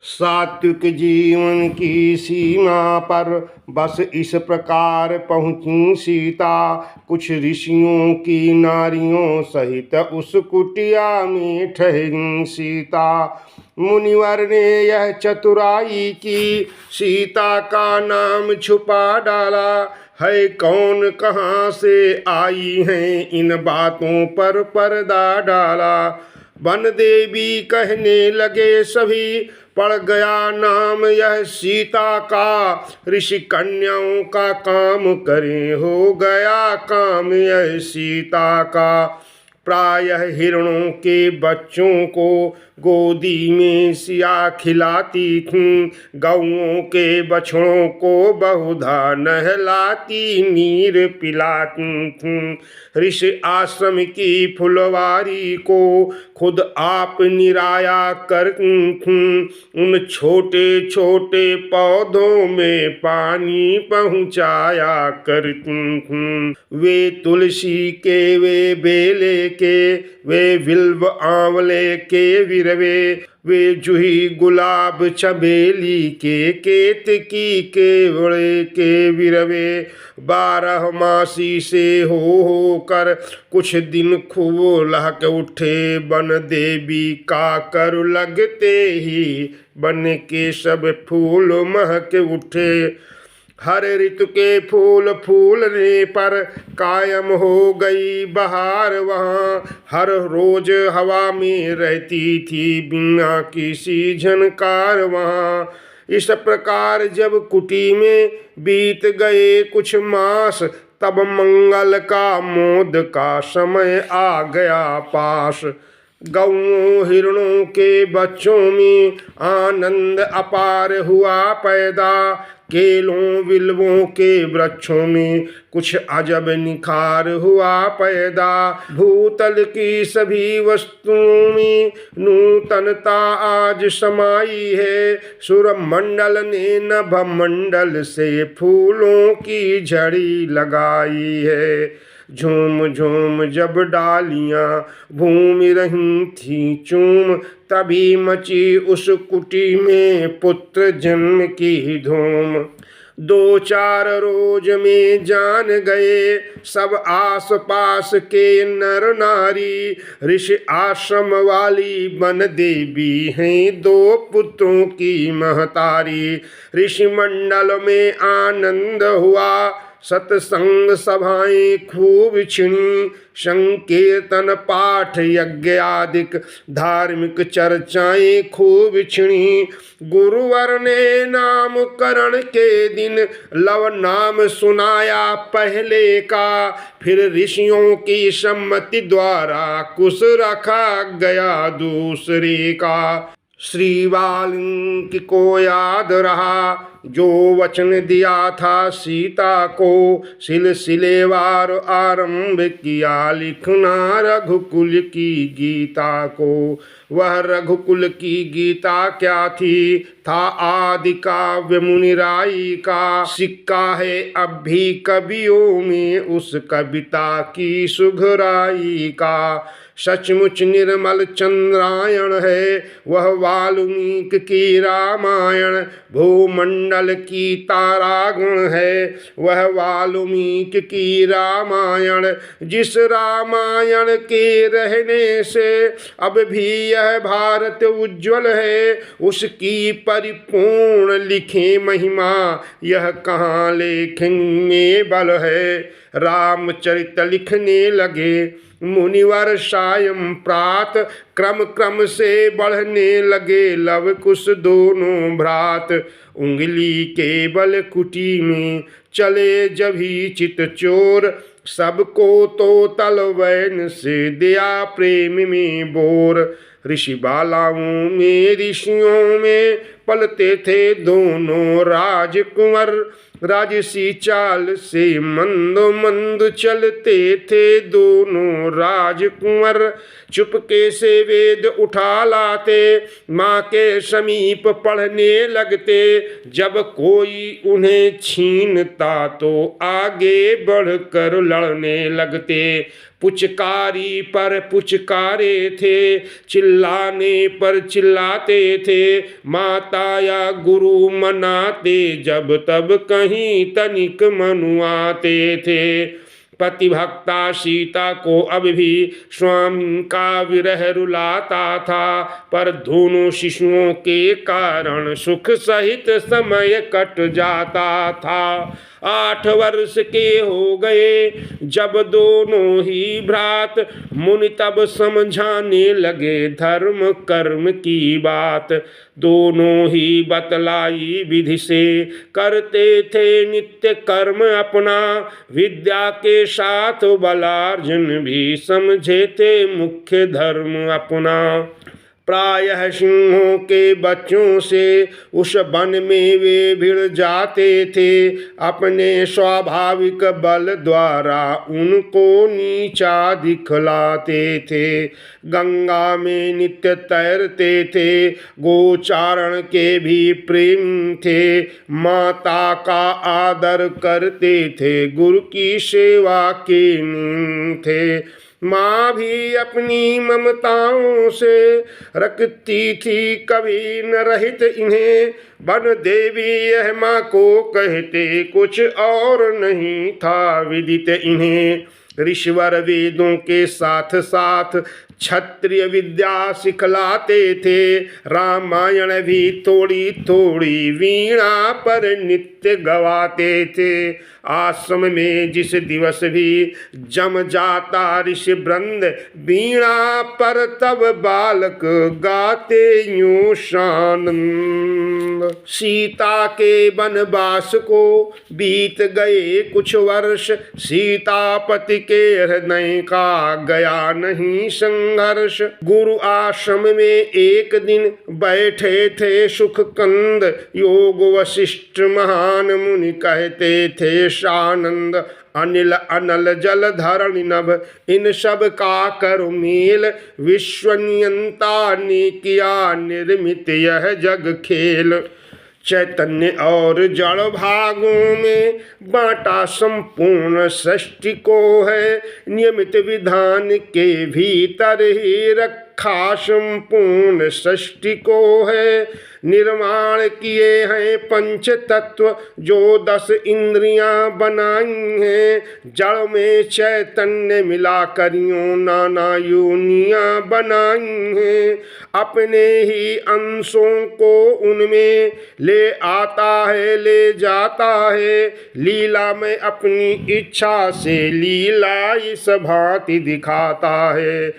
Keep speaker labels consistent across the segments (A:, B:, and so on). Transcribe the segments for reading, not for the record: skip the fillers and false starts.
A: सात्विक जीवन की सीमा पर बस इस प्रकार पहुंची सीता। कुछ ऋषियों की नारियों सहित उस कुटिया में ठहरी सीता। मुनिवर ने यह चतुराई की, सीता का नाम छुपा डाला। है कौन कहाँ से आई हैं, इन बातों पर पर्दा डाला। वन देवी कहने लगे सभी, पड़ गया नाम यह सीता का। ऋषि कन्याओं का काम करें, हो गया काम यह सीता का। प्रायः हिरणों के बच्चों को गोदी में सिया खिलाती थीं, गौओं के बछड़ों को बहुधा नहलाती नीर पिलाती थीं। ऋषि आश्रम की फुलवारी को खुद आप निराया करती थीं। उन छोटे छोटे पौधों में पानी पहुँचाया करती थीं। वे तुलसी के, वे बेले के, वे बिल्व आंवले के विरवे, वे जूही गुलाब चमेली के, केतकी के बड़े के विरवे। 12 मासी से हो कर कुछ दिन खूब लहक उठे। बन देवी का कर लगते ही बन के सब फूल महक उठे। हर ऋतु के फूल फूलने पर कायम हो गई बहार वहाँ। हर रोज हवा में रहती थी बिना किसी झनकार वहाँ। इस प्रकार जब कुटी में बीत गए कुछ मास, तब मंगल का मोद का समय आ गया पास। गौओं हिरणों के बच्चों में आनंद अपार हुआ पैदा। केलों बिल्वों के वृक्षों में कुछ अजब निखार हुआ पैदा। भूतल की सभी वस्तुओं में नूतनता आज समाई है। सुर मंडल ने नभ मंडल से फूलों की झड़ी लगाई है। झूम झूम जब डालियां भूमि रही थी चूम, तभी मची उस कुटी में पुत्र जन्म की धूम। 2-4 रोज में जान गए सब आस पास के नर नारी। ऋषि आश्रम वाली बन देवी हैं 2 पुत्रों की महतारी। ऋषि मंडल में आनंद हुआ, सत्संग सभाएं खूब छिड़ी। संकीर्तन पाठ यज्ञ आदिक धार्मिक चर्चाएं खूब छिड़ी। गुरुवर ने नामकरण के दिन लव नाम सुनाया पहले का। फिर ऋषियों की सम्मति द्वारा कुश रखा गया दूसरे का। श्री वाल्मीकि को याद रहा जो वचन दिया था सीता को। सिलसिलेवार आरंभ किया लिखना रघुकुल की गीता को। वह रघुकुल की गीता क्या थी, था आदि काव्य मुनिराई का। सिक्का है अब भी कवियों में उस कविता की सुघराई का। सचमुच निर्मल चंद्रायण है वह वाल्मीकि की रामायण। भूमंडल की तारागण है वह वाल्मीकि की रामायण। जिस रामायण के रहने से अब भी यह भारत उज्ज्वल है, उसकी परिपूर्ण लिखे महिमा यह कहाँ लेखने बल है। रामचरित लिखने लगे मुनिवर सायं प्रात, क्रम क्रम से बढ़ने लगे लव कुश दोनों भ्रात। उंगली के बल कुटी में चले जभी चित चोर, सबको तो तलवैन से दिया प्रेम में बोर। ऋषि बालाओं में ऋषियों में पलते थे दोनों राजकुंवर। राजसी चाल से मंद मंद चलते थे दोनों राजकुंवर। चुपके से वेद उठा लाते, माँ के समीप पढ़ने लगते। जब कोई उन्हें छीनता तो आगे बढ़कर लड़ने लगते। पुचकारी पर पुचकारे थे, चिल्लाने पर चिल्लाते थे, माता या गुरु मनाते जब तब कहीं तनिक मनुआते थे। पतिभक्ता सीता को अब भी स्वामी का विरह रुलाता था, पर दोनों शिशुओं के कारण सुख सहित समय कट जाता था। 8 वर्ष के हो गए जब दोनों ही भ्रात, मुनि तब समझाने लगे धर्म कर्म की बात। दोनों ही बतलाई विधि से करते थे नित्य कर्म अपना, विद्या के साथ बलार्जन भी समझे थे मुख्य धर्म अपना। प्रायः सिंहों के बच्चों से उस वन में वे भिड़ जाते थे, अपने स्वाभाविक बल द्वारा उनको नीचा दिखलाते थे। गंगा में नित्य तैरते थे, गोचारण के भी प्रेम थे, माता का आदर करते थे, गुरु की सेवा के नीम थे। माँ भी अपनी ममताओं से रखती थी कभी न रहित इन्हें, वन देवी यह माँ को कहते कुछ और नहीं था विदित इन्हें। ऋषिवर वेदों के साथ साथ क्षत्रिय विद्या सिखलाते थे, रामायण भी थोड़ी थोड़ी वीणा पर नित्य गवाते थे। आश्रम में जिस दिवस भी जम जाता ऋषि वृंद वीणा पर, तब बालक गाते यूं शानंद। सीता के वनवास को बीत गए कुछ वर्ष, सीतापति के हृदय का गया नहीं संघर्ष। गुरु आश्रम में एक दिन बैठे थे सुख कंद, योग वशिष्ठ महान मुनि कहते थे सानंद। अनिल अनल जल धरण नभ इन सब का करो मेल, विश्वनियंता ने किया निर्मित यह जग खेल। चैतन्य और जड़ भागों में बांटा संपूर्ण सृष्टि को है, नियमित विधान के भीतर ही रखा संपूर्ण सृष्टि को है। निर्माण किए हैं पंच तत्व जो 10 इंद्रियां बनाई हैं, जड़ में चैतन्य मिला करियों नाना योनियां बनाई हैं। अपने ही अंशों को उनमें ले आता है ले जाता है, लीला में अपनी इच्छा से लीला इस भांति दिखाता है।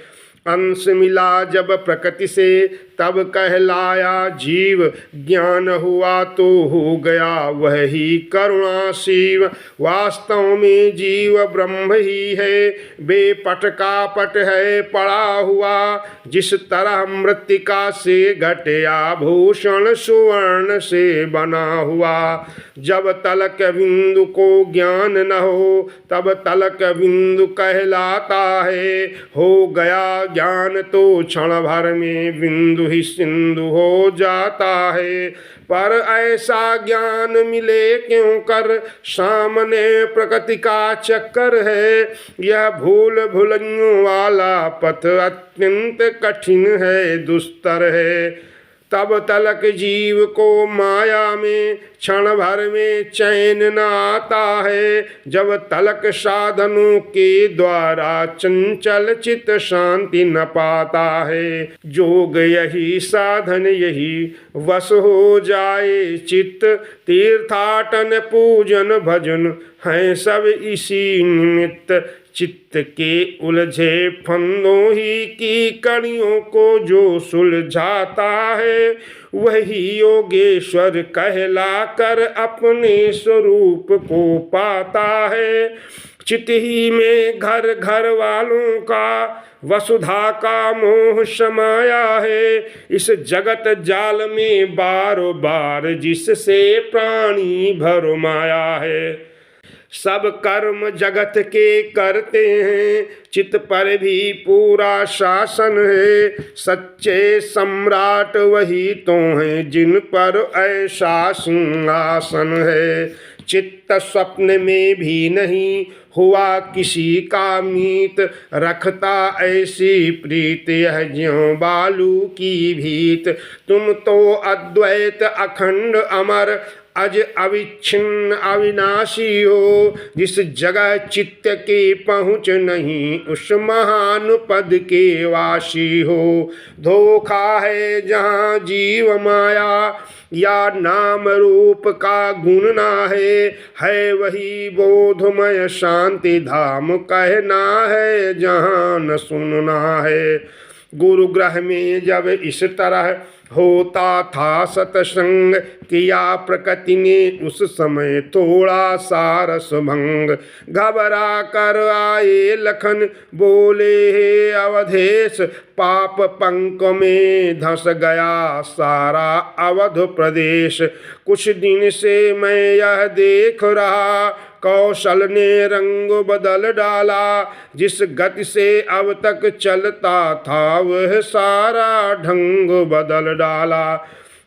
A: अंश मिला जब प्रकृति से तब कहलाया जीव, ज्ञान हुआ तो हो गया वही करुणा शिव। वास्तव में जीव ब्रह्म ही है, बेपट का पट है पड़ा हुआ, जिस तरह मृत्तिका से घटे आभूषण सुवर्ण से बना हुआ। जब तलक बिंदु को ज्ञान न हो तब तलक बिंदु कहलाता है, हो गया ज्ञान तो क्षण भर में बिंदु ही सिंधु हो जाता है। पर ऐसा ज्ञान मिले क्यों कर, सामने प्रकृति का चक्कर है। यह भूल भुलैयों वाला पथ अत्यंत कठिन है दुस्तर है। तब तलक जीव को माया में क्षण भर में चैन न आता है, जब तलक साधनों के द्वारा चंचल चित शांति न पाता है। जोग यही साधन यही वश हो जाए चित्त, तीर्थाटन पूजन भजन हैं सब इसी निमित्त। चित्त के उलझे फंदों ही की कड़ियों को जो सुलझाता है, वही योगेश्वर कहला कर अपने स्वरूप को पाता है। चित्त ही में घर घर वालों का वसुधा का मोह समाया है। इस जगत जाल में बार बार जिससे प्राणी भरमाया है। सब कर्म जगत के करते हैं, चित्त पर भी पूरा शासन है। सच्चे सम्राट वही तो हैं जिन पर ऐसा सिंहासन है। चित्त स्वप्न में भी नहीं हुआ किसी का मीत, रखता ऐसी प्रीत यह ज्यों बालू की भीत। तुम तो अद्वैत अखंड अमर अज अविच्छिन्न अविनाशी हो, जिस जगह चित्त के पहुँच नहीं उस महान पद के वासी हो। धोखा है जहाँ जीव माया या नाम रूप का गुण ना है वही बोधमय शांति धाम कहना है जहाँ न सुनना है। गुरु ग्रह में जब इस तरह होता था सत्संग, किया प्रकृति ने उस समय थोड़ा सा रस भंग। घबरा कर आए लखन बोले हे अवधेश, पाप पंक में धंस गया सारा अवध प्रदेश। कुछ दिन से मैं यह देख रहा कौशल ने रंग बदल डाला, जिस गति से अब तक चलता था वह सारा ढंग बदल डाला।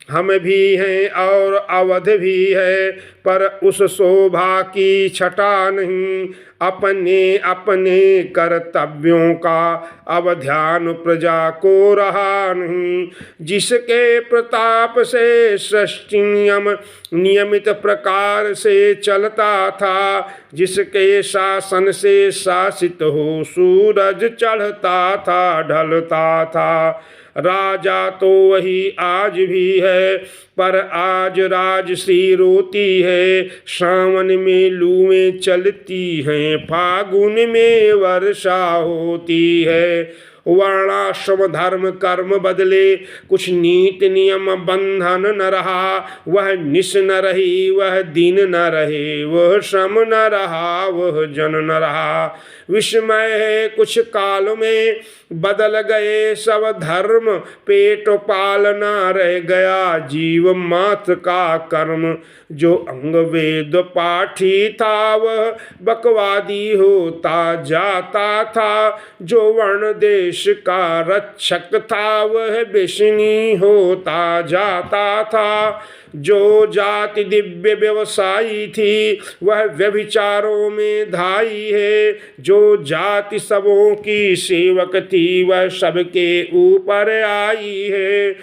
A: हम भी हैं और अवध भी है, पर उस शोभा की छटा नहीं। अपने अपने कर्तव्यों का अब ध्यान प्रजा को रहा नहीं। जिसके प्रताप से सृष्टि नियम नियमित प्रकार से चलता था, जिसके शासन से शासित हो सूरज चढ़ता था ढलता था। राजा तो वही आज भी है, पर आज राजश्री रोती है। सावन में लूएं चलती हैं, फागुन में वर्षा होती है। वर्णाश्रम धर्म कर्म बदले, कुछ नीति नियम बंधन न रहा। वह निश न रही वह दिन न रहे, वह श्रम न रहा वह जन न रहा। विस्मय है कुछ काल में बदल गए सब धर्म, पेट पालना रह गया जीव मात्र का कर्म। जो अंग वेद पाठी था वह बकवादी होता जाता था, जो वर्ण देश का रक्षक था वह बेशनी होता जाता था। जो जाति दिव्य व्यवसायी थी वह व्यभिचारों में धाई है, जो जाति सबों की सेवक थी वह सबके ऊपर आई है।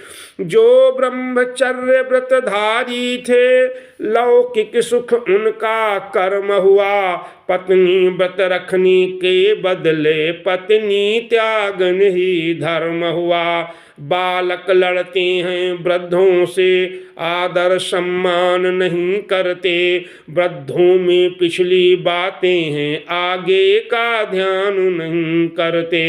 A: जो ब्रह्मचर्य व्रतधारी थे लौकिक सुख उनका कर्म हुआ, पत्नी व्रत रखने के बदले पत्नी त्यागन ही धर्म हुआ। बालक लड़ते हैं वृद्धों से आदर सम्मान नहीं करते, वृद्धों में पिछली बातें हैं आगे का ध्यान नहीं करते।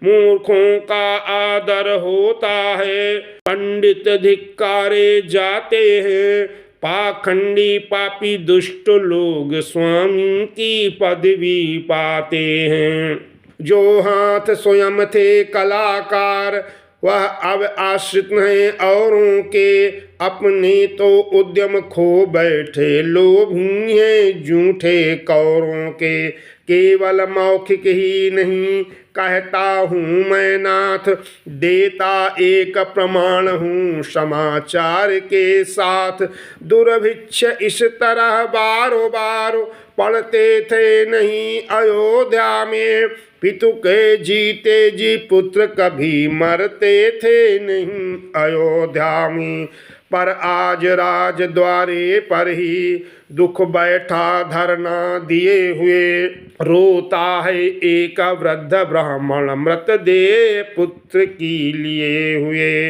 A: मूर्खों का आदर होता है, पंडित धिक्कारे जाते हैं। पाखंडी पापी दुष्ट लोग स्वामी की पदवी पाते हैं। जो हाथ स्वयं थे कलाकार वह अब आश्रित हैं औरों के, अपने तो उद्यम खो बैठे लोभी हैं झूठे कौरों के। केवल मौखिक ही नहीं कहता हूँ मैं नाथ, देता एक प्रमाण हूँ समाचार के साथ। दुर्भिक्ष इस तरह बारो बारो पढ़ते थे नहीं अयोध्या में, पितु के जीते जी पुत्र कभी मरते थे नहीं अयोध्या में। पर आज राज द्वारे पर ही दुख बैठा धरना दिए हुए, रोता है एक वृद्ध ब्राह्मण मृत दे पुत्र की लिए हुए।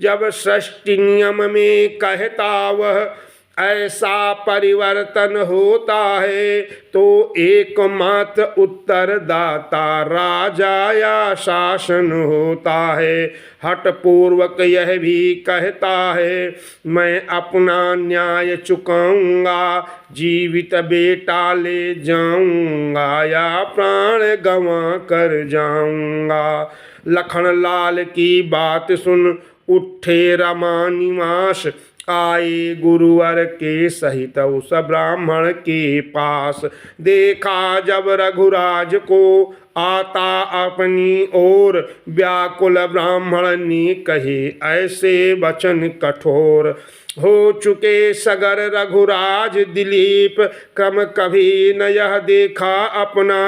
A: जब सृष्टि नियम में कहता वह ऐसा परिवर्तन होता है, तो एकमात्र उत्तरदाता राजा या शासन होता है। हठ पूर्वक यह भी कहता है मैं अपना न्याय चुकाऊंगा, जीवित बेटा ले जाऊंगा या प्राण गंवा कर जाऊंगा। लखन लाल की बात सुन उठे रमा निवास, आए गुरुवर के सहित उस ब्राह्मण के पास। देखा जब रघुराज को आता अपनी ओर। व्याकुल ब्राह्मण ने कहे ऐसे वचन कठोर। हो चुके सगर रघुराज दिलीप, क्रम कभी न यह देखा अपना।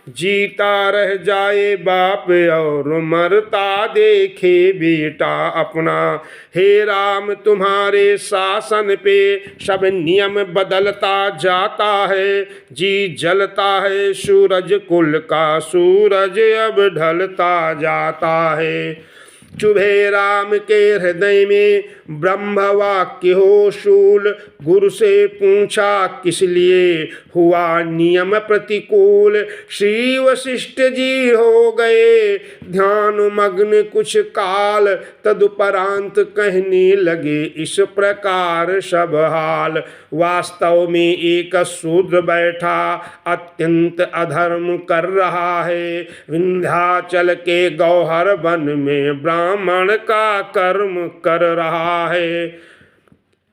A: जीता रह जाए बाप और मरता देखे बेटा अपना। हे राम तुम्हारे शासन पे सब नियम बदलता जाता है। जी जलता है सूरज कुल का, सूरज अब ढलता जाता है। चुभे राम के हृदय में ब्रह्म वाक्य हो शूल। गुरु से पूछा किस लिए हुआ नियम प्रतिकूल। श्री वशिष्ठ जी हो गए ध्यान मग्न कुछ काल। तदुपरांत कहने लगे इस प्रकार सब हाल। वास्तव में एक शूद्र बैठा अत्यंत अधर्म कर रहा है। विंध्याचल के गौहर वन में ब्राह्मण का कर्म कर रहा है।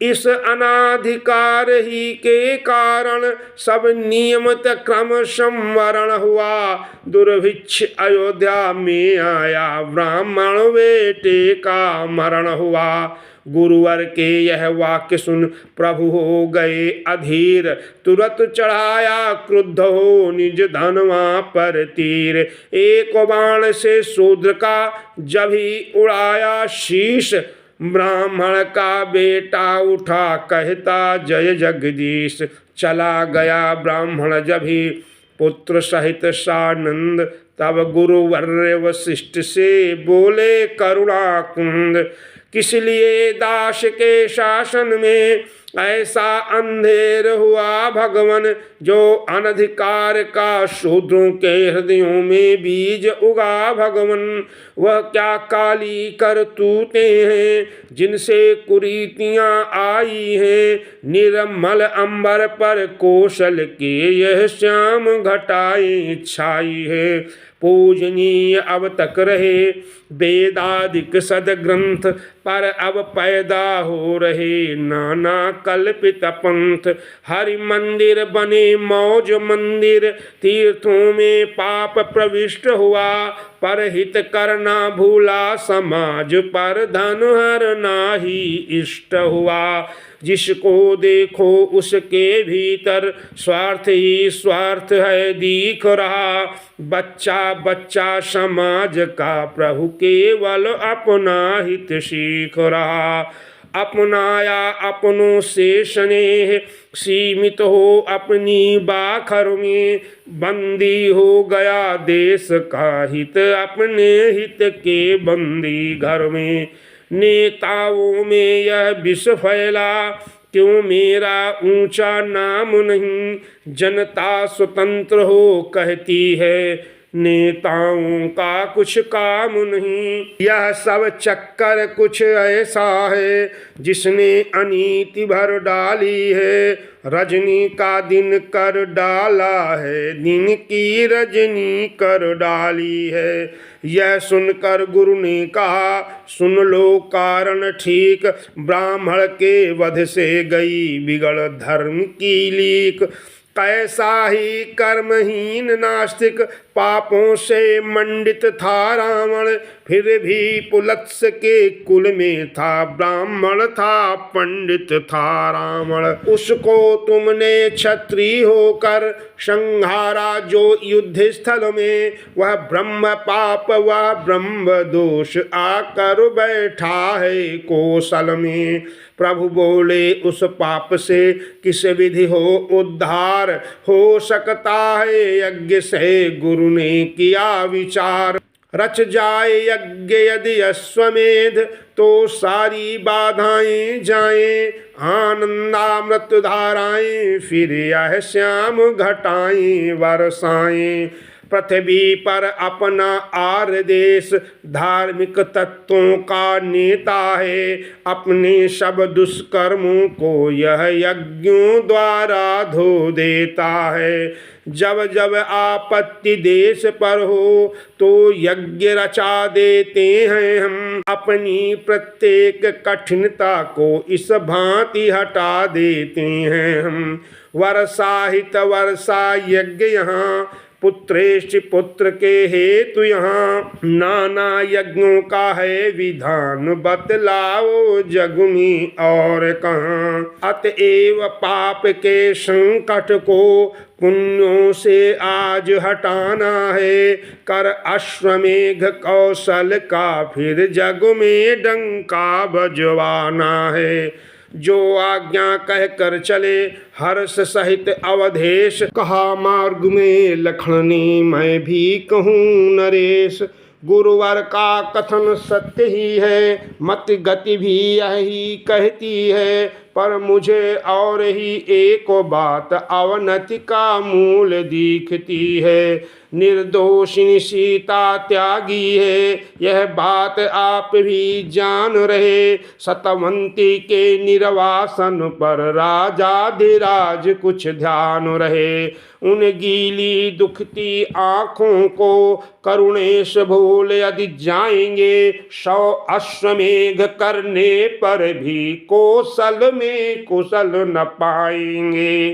A: इस अनाधिकार ही के कारण सब नियमित क्रम संवरण हुआ। दुर्भिक्ष अयोध्या में आया ब्राह्मण बेटे का मरण हुआ। गुरुवर के यह वाक्य सुन प्रभु हो गए अधीर। तुरंत चढ़ाया क्रुद्ध हो निज धनवा पर तीर। एक बाण से शूद्र का जब ही उड़ाया शीश। ब्राह्मण का बेटा उठा कहता जय जगदीश। चला गया ब्राह्मण जब ही पुत्र सहित सानंद। तब गुरुवर्य वशिष्ठ से बोले करुणा कुंद। किस लिए दास के शासन में ऐसा अंधेर हुआ भगवन। जो अनधिकार का शूद्रों के हृदयों में बीज उगा भगवन। वह क्या काली करतूते हैं जिनसे कुरीतियां आई हैं। निर्मल अंबर पर कौशल के यह श्याम घटाएं छाई है। पूजनीय अब तक रहे वेदादिक सदग्रंथ। पर अब पैदा हो रहे नाना कल्पित पंथ। हरि मंदिर बने मौज मंदिर। तीर्थों में पाप प्रविष्ट हुआ। पर हित करना भूला समाज पर धन हरना ही इष्ट हुआ। जिसको देखो उसके भीतर स्वार्थ ही स्वार्थ है दिख रहा। बच्चा बच्चा समाज का प्रभु केवल अपना हित सीख रहा। अपनाया अपनों से स्नेह सीमित हो अपनी बाखर में। बंदी हो गया देश का हित अपने हित के बंदी घर में। नेताओं में यह विष फैला क्यों मेरा ऊंचा नाम नहीं। जनता स्वतंत्र हो कहती है नेताओं का कुछ काम नहीं। यह सब चक्कर कुछ ऐसा है जिसने अनीति भर डाली है। रजनी का दिन कर डाला है दिन की रजनी कर डाली है। यह सुनकर गुरु ने कहा सुन लो कारण ठीक। ब्राह्मण के वध से गई बिगड़ धर्म की लीक। कैसा ही कर्महीन नास्तिक पापों से मंडित था रावण। फिर भी पुलत्स के कुल में था ब्राह्मण था पंडित था रावण। उसको तुमने क्षत्रिय होकर संहारा जो युद्ध स्थल में। वह ब्रह्म पाप वह ब्रह्म दोष आकर बैठा है कौशल में। प्रभु बोले उस पाप से किस विधि हो उद्धार। हो सकता है यज्ञ से गुरु ने किया विचार। रच जाए यज्ञ यदि अश्वमेध तो सारी बाधाएं जाएं। आनंदामृत धाराएं फिर यह श्याम घटाएं बरसाएं। पृथ्वी पर अपना आर्य देश धार्मिक तत्वों का नेता है। अपने सब दुष्कर्मों को यह यज्ञों द्वारा धो देता है। जब जब आपत्ति देश पर हो तो यज्ञ रचा देते हैं हम। अपनी प्रत्येक कठिनता को इस भांति हटा देते हैं हम। वर्षा हित वर्षा यज्ञ यहाँ पुत्रेष्टि पुत्र के हेतु यहाँ नाना यज्ञों का है विधान, बतलाओ जग में और कहाँ। अतएव पाप के संकट को पुण्यों से आज हटाना है, कर अश्वमेघ कौशल का फिर जग में डंका बजवाना है। जो आज्ञा कह कर चले हर्ष सहित अवधेश, कहा मार्ग में लखन ने मैं भी कहूँ नरेश। गुरुवर का कथन सत्य ही है, मत गति भी यही कहती है, पर मुझे और ही एक बात अवनति का मूल दिखती है। निर्दोषिनी सीता त्यागी है, यह बात आप भी जान रहे। सतवंती के निर्वासन पर राजाधिराज कुछ ध्यान रहे। उन गीली दुखती आँखों को करुणेश भूल यदि जाएंगे, 100 अश्वमेघ करने पर भी कौशल में कुशल न पाएंगे।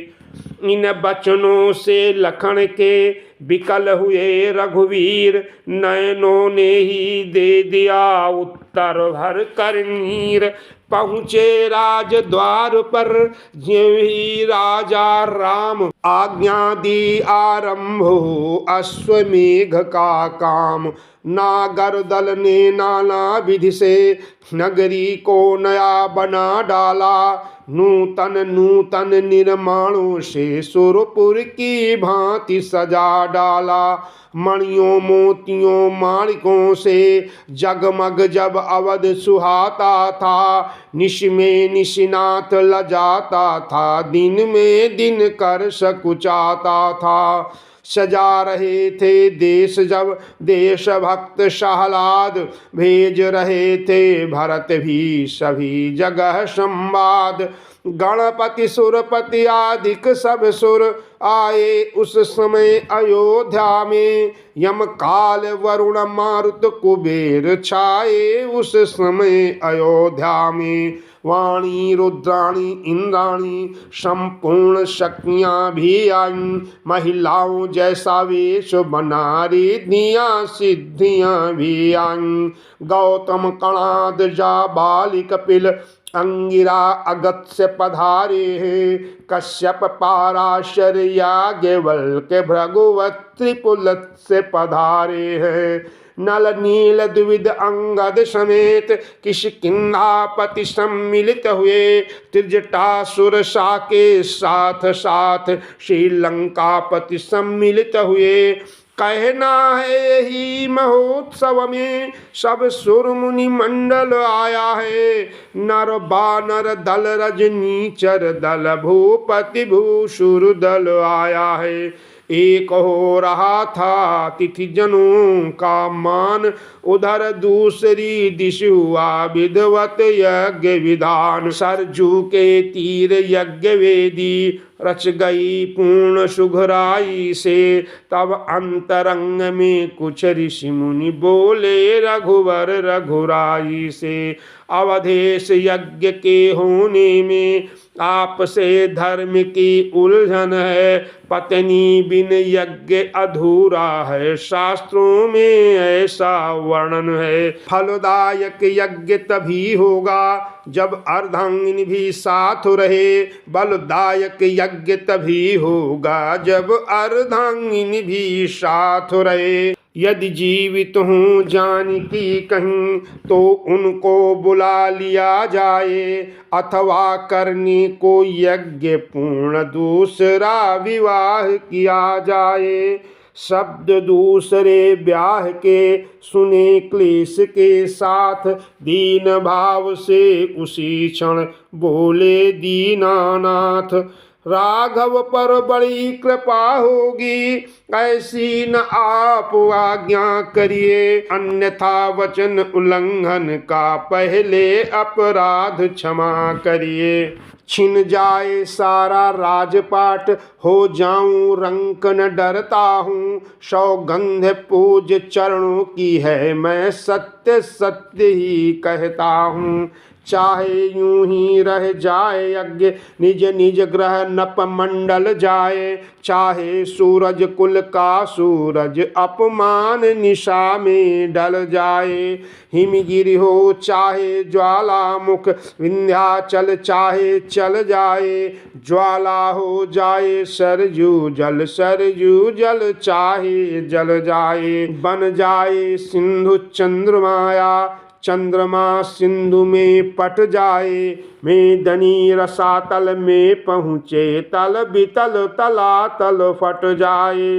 A: इन बचनों से लखन के विकल हुए रघुवीर, नयनों ने ही दे दिया उत्तर भर कर नीर। पहुँचे राज द्वार पर ज्यों ही राजा राम, आज्ञा दी आरंभ हो अश्वमेघ का काम। नागर दल ने नाना विधि से नगरी को नया बना डाला, नूतन नूतन निर्माणों से सुरपुर की भांति सजा डाला। मणियों मोतियों माणिकों से जगमग जब अवध सुहाता था, निश में निशिनाथ लजाता था, दिन में दिन कर सकुचाता था। सजा रहे थे देश जब देश भक्त शहलाद, भेज रहे थे भरत भी सभी जगह संवाद। गणपति सुरपति आदिक सब सुर आए उस समय अयोध्या में, यम काल वरुण मारुत कुबेर छाए उस समय अयोध्या में। वाणी रुद्राणी इंद्राणी संपूर्ण शक्तियाँ भी आईं, महिलाओं जैसा वेश बना रिद्धियाँ सिद्धियाँ भी आईं। गौतम कणाद जाबाली कपिल अंगिरा अगत्य पधारे हैं, कश्यप पाराशर याज्ञवल्क्य भृगुवत त्रिपुलत से पधारे हैं। नल नील द्विविध अंगद समेत किष्किंधापति सम्मिलित हुए, त्रिजटासुर सा के साथ साथ श्रीलंकापति सम्मिलित हुए। कहना है यही महोत्सव में सब सुर मुनि मंडल आया है, नर बानर दल रजनीचर दल भूपति भूसुर दल आया है। एक हो रहा था तिथि जनों का मान, उधर दूसरी दिश हुआ विधवत यज्ञ विधान। सरजू के तीर यज्ञ वेदी रच गई पूर्ण सुघराई से, तब अंतरंग में कुछ ऋषि मुनि बोले रघुवर रघुराई से। अवधेश यज्ञ के होने में आपसे धर्म की उलझन है, पत्नी बिन यज्ञ अधूरा है, शास्त्रों में ऐसा वर्णन है। फलदायक यज्ञ तभी होगा जब अर्धांगिनी भी साथ रहे, बलदायक यज्ञ तभी होगा जब अर्धांगिनी भी साथ रहे। यदि जीवित हूँ जानकी कहीं तो उनको बुला लिया जाए, अथवा करने को यज्ञ पूर्ण दूसरा विवाह किया जाए। शब्द दूसरे ब्याह के सुने क्लेश के साथ, दीन भाव से उसी क्षण बोले दीनानाथ। राघव पर बड़ी कृपा होगी ऐसी न आप आज्ञा करिए, अन्यथा वचन उल्लंघन का पहले अपराध क्षमा करिए। छिन जाए सारा राजपाट हो जाऊं रंक न डरता हूँ, सौगंध पूज चरणों की है मैं सत्य सत्य ही कहता हूँ। चाहे यूं ही रह जाए यज्ञ निज निज ग्रह नप मंडल जाए। चाहे सूरज कुल का सूरज अपमान निशा में डल जाए। हिमगिरि हो चाहे ज्वालामुख विंध्याचल चाहे चल जाए। ज्वाला हो जाए सरयू जल चाहे जल जाए। बन जाए सिंधु चंद्रमाया चंद्रमा सिंधु में पट जाए। मेदनी रसातल में पहुँचे तल बितल तलातल फट जाए।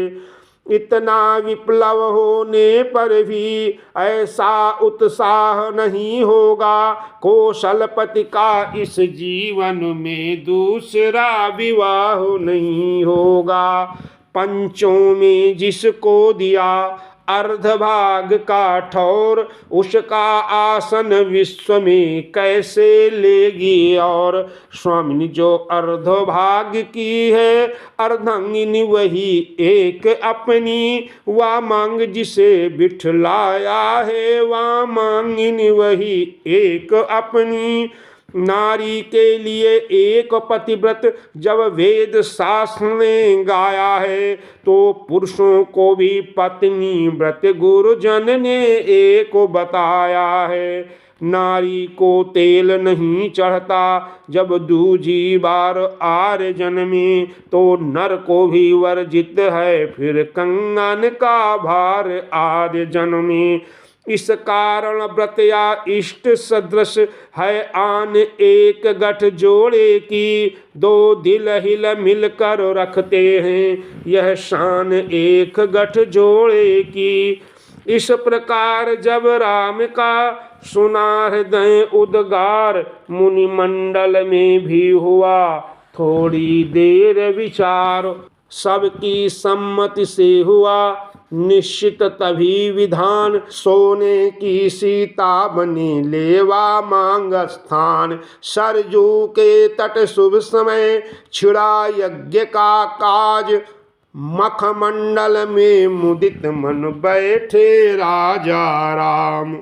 A: इतना विप्लव होने पर भी ऐसा उत्साह नहीं होगा। कौशलपति का इस जीवन में दूसरा विवाह नहीं होगा। पंचों में जिसको दिया अर्धभाग का ठौर उसका आसन विश्व में कैसे लेगी और। स्वामिनी जो अर्धभाग की है अर्धांगिनी वही एक अपनी। वा मांग जिसे बिठलाया है वा मांगिनी वही एक अपनी। नारी के लिए एक पतिव्रत जब वेद शास्त्र ने गाया है तो पुरुषों को भी पत्नी व्रत गुरुजन ने एक बताया है। नारी को तेल नहीं चढ़ता जब दूजी बार आर्य जन्मे तो नर को भी वर्जित है फिर कंगन का भार आर्य जन्मे। इस कारण व्रत या इष्ट सदृश है आन एक गठ जोड़े की। दो दिल हिल मिलकर रखते हैं यह शान एक गठ जोड़े की। इस प्रकार जब राम का सुना हृदय उद्गार मुनि मंडल में भी हुआ थोड़ी देर विचार। सबकी सम्मति से हुआ निश्चित तभी विधान। सोने की सीता बनी लेवा मांग स्थान। सरजू के तट शुभ समय छिड़ा यज्ञ का काज। मखमंडल में मुदित मन बैठे राजा राम।